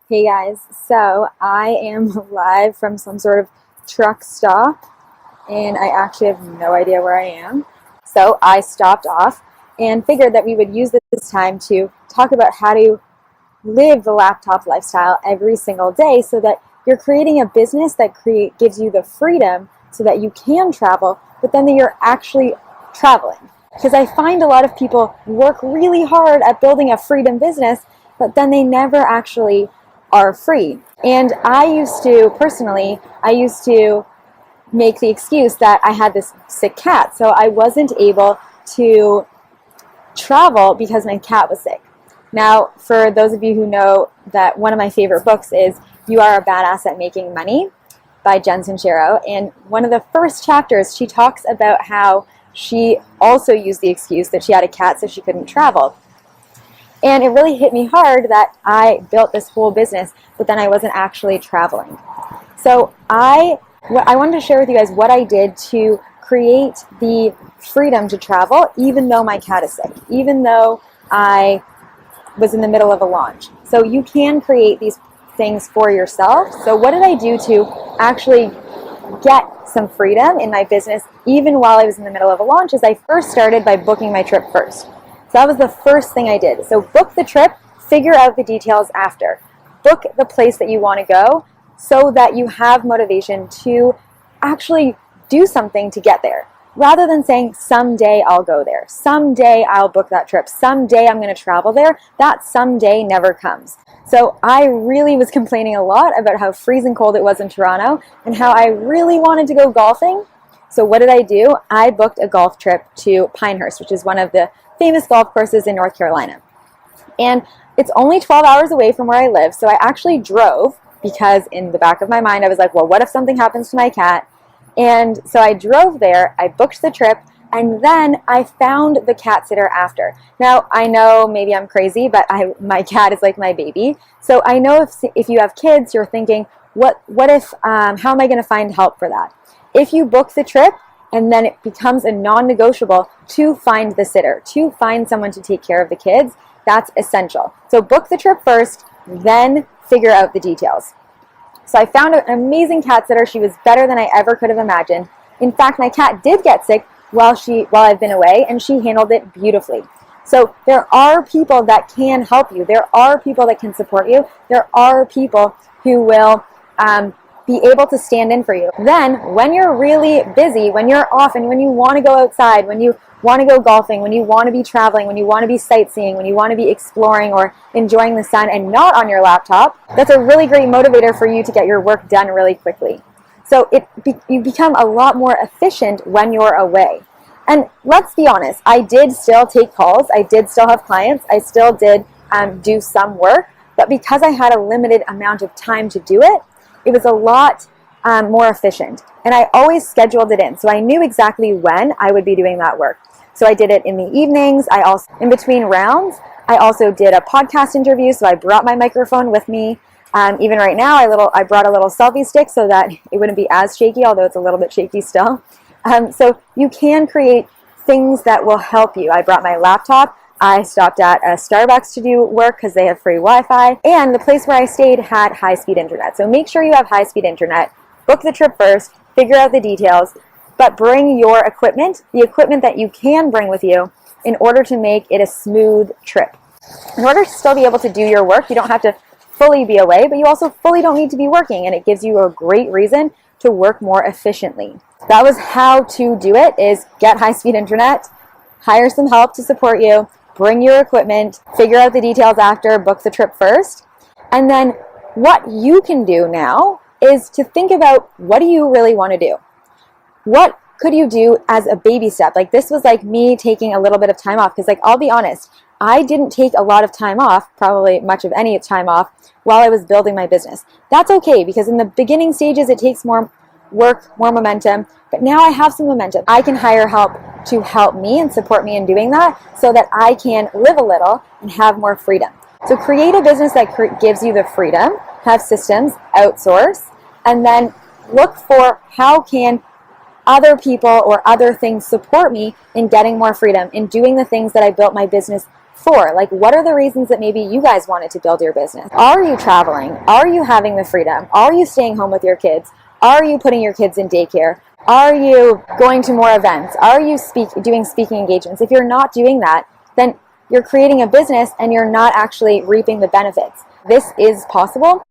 Hey guys, so I am live from some sort of truck stop and I actually have no idea where I am. So I stopped off and figured that we would use this time to talk about how to live the laptop lifestyle every single day so that you're creating a business that gives you the freedom so that you can travel, but then that you're actually traveling. Because I find a lot of people work really hard at building a freedom business, but then they never actually are free. And I used to make the excuse that I had this sick cat, so I wasn't able to travel because my cat was sick. Now, for those of you who know that one of my favorite books is You Are a Badass at Making Money by Jen Sincero, and one of the first chapters, she talks about how she also used the excuse that she had a cat so she couldn't travel. And it really hit me hard that I built this whole business, but then I wasn't actually traveling. So I wanted to share with you guys what I did to create the freedom to travel, even though my cat is sick, even though I was in the middle of a launch. So you can create these things for yourself. So what did I do to actually get some freedom in my business, even while I was in the middle of a launch? Is I first started by booking my trip first. So that was the first thing I did. So book the trip, figure out the details after. Book the place that you want to go so that you have motivation to actually do something to get there. Rather than saying, someday I'll go there, someday I'll book that trip, someday I'm going to travel there, that someday never comes. So I really was complaining a lot about how freezing cold it was in Toronto and how I really wanted to go golfing. So what did I do? I booked a golf trip to Pinehurst, which is one of the famous golf courses in North Carolina. And it's only 12 hours away from where I live, so I actually drove because in the back of my mind I was like, well, what if something happens to my cat? And so I drove there, I booked the trip, and then I found the cat sitter after. Now, I know maybe I'm crazy, but my cat is like my baby. So I know if you have kids, you're thinking, what if, how am I going to find help for that? If you book the trip, and then it becomes a non-negotiable to find the sitter, to find someone to take care of the kids, that's essential. So book the trip first, then figure out the details. So I found an amazing cat sitter. She was better than I ever could have imagined. In fact, my cat did get sick while I've been away, and she handled it beautifully. So there are people that can help you. There are people that can support you. There are people who will be able to stand in for you. Then, when you're really busy, when you're off and when you want to go outside, when you want to go golfing, when you want to be traveling, when you want to be sightseeing, when you want to be exploring or enjoying the sun and not on your laptop, that's a really great motivator for you to get your work done really quickly. So you become a lot more efficient when you're away. And let's be honest, I did still take calls, I did still have clients, I still did do some work, but because I had a limited amount of time to do it, it was a lot more efficient. And I always scheduled it in. So I knew exactly when I would be doing that work. So I did it in the evenings. I also, in between rounds, I also did a podcast interview. So I brought my microphone with me. Even right now, I brought a little selfie stick so that it wouldn't be as shaky, although it's a little bit shaky still. So you can create things that will help you. I brought my laptop. I stopped at a Starbucks to do work because they have free Wi-Fi, and the place where I stayed had high-speed internet. So make sure you have high-speed internet. Book the trip first, figure out the details, but bring your equipment, the equipment that you can bring with you, in order to make it a smooth trip. In order to still be able to do your work, you don't have to fully be away, but you also fully don't need to be working, and it gives you a great reason to work more efficiently. That was how to do it, is get high-speed internet, hire some help to support you, bring your equipment, figure out the details after, book the trip first. And then what you can do now is to think about, what do you really want to do? What could you do as a baby step? Like, this was like me taking a little bit of time off, because like, I'll be honest, I didn't take a lot of time off, probably much of any time off, while I was building my business. That's okay, because in the beginning stages, it takes more work, more momentum, but now I have some momentum. I can hire help to help me and support me in doing that so that I can live a little and have more freedom. So create a business that gives you the freedom, have systems, outsource, and then look for how can other people or other things support me in getting more freedom, in doing the things that I built my business for? Like, what are the reasons that maybe you guys wanted to build your business? Are you traveling? Are you having the freedom? Are you staying home with your kids? Are you putting your kids in daycare? Are you going to more events? Are you doing speaking engagements? If you're not doing that, then you're creating a business and you're not actually reaping the benefits. This is possible.